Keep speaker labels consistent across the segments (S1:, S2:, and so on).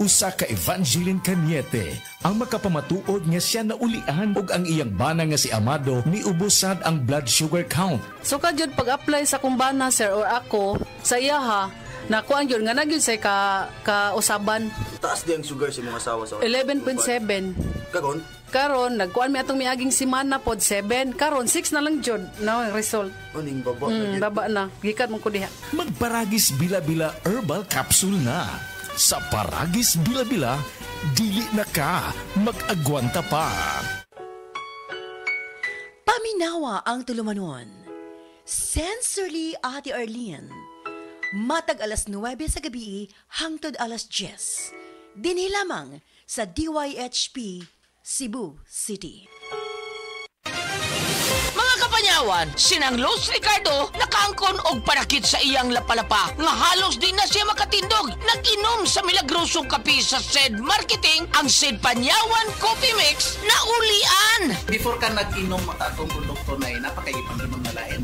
S1: Usa ka Evangeline Cañete ang makapamatuod nga siya naulian ug ang iyang bana nga si Amado niubusad ang blood sugar count.
S2: So kadyod pag-apply sa kumbana sir or ako sa iya ha, nakuan yun nga nagyud say ka usaban.
S3: Taas di ang sugar sa mga asawa sa
S2: 11.7. Karon nagkuan mi atong miaging semana pod 7. Karon 6 na lang jud na ang result.
S3: Aning baba.
S2: Baba na. Gikat mo ko diha.
S1: Magparagis bila-bila herbal capsule na. Sa Paragis Bila-Bila, dili na ka mag-agwanta pa.
S4: Paminawa ang tulumanon. Sensorily Ate Arlene. Matag alas 9 sa gabi hangtod alas 10. Dinhi lamang sa DYHP Cebu City.
S5: Mga kapanyawan, sinang Los Ricardo nakaangkon og panakit sa iyang lapalapa nga halos di na siya makatindog. Nag-inom sa milagrosong kape sa SED Marketing ang SED Panyawan Coffee Mix na ulian.
S6: Before ka nag-inom atong produkto na napakaipanginom na lain.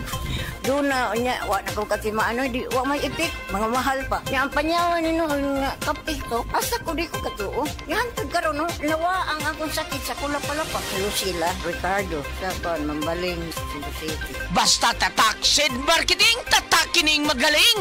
S7: Doon na, wak na ko kasi maano, wak may ipik, mga mahal pa. Yang panyawan nino, nga kape ko, asa ko di ko katuo. Yan, tagkaroon, no, nawa ang akong sakit sa kulapalapa. Lucila, Ricardo, Sapon, Mambaling, Cebu City.
S5: Basta tatak SED Marketing, tatakining magaling!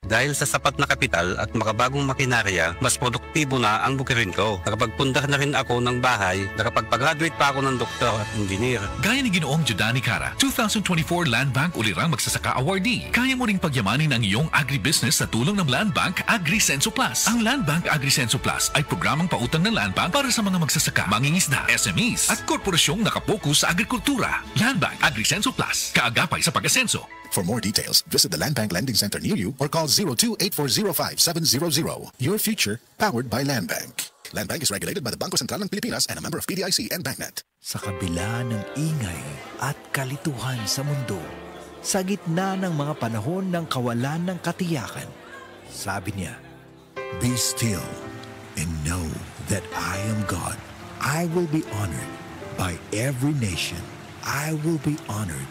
S8: Dahil sa sapat na kapital at makabagong makinarya, mas produktibo na ang bukirin ko. Nakapagpundar na rin ako ng bahay, nakapagpag-graduate pa ako ng doktor at engineer.
S9: Gaya ni Ginoong Jodani Cara, 2024 Land Bank Ulirang Magsasaka Awardee. Kaya mo ring pagyamanin ang iyong agribusiness sa tulong ng Land Bank AgriSenso Plus. Ang Land Bank AgriSenso Plus ay programang pautang ng Land Bank para sa mga magsasaka, mangingisda, SMEs at korporasyong nakapokus sa agrikultura. Land Bank AgriSenso Plus, kaagapay sa pag-asenso.
S10: For more details, visit the Land Bank Lending Center near you or call 02-8405-700. Your future, powered by Land Bank. Land Bank is regulated by the Bangko Sentral ng Pilipinas and a member of PDIC and BancNet.
S11: Sa kabila ng ingay at kalituhan sa mundo, sa gitna ng mga panahon ng kawalan ng katiyakan, sabi niya,
S10: Be still and know that I am God. I will be honored by every nation. I will be honored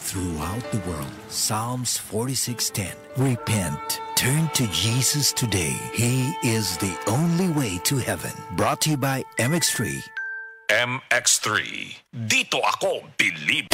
S10: throughout the world.
S11: Psalms 46:10. Repent. Turn to Jesus today. He is the only way to heaven. Brought to you by MX3.
S12: MX3. Dito ako believe.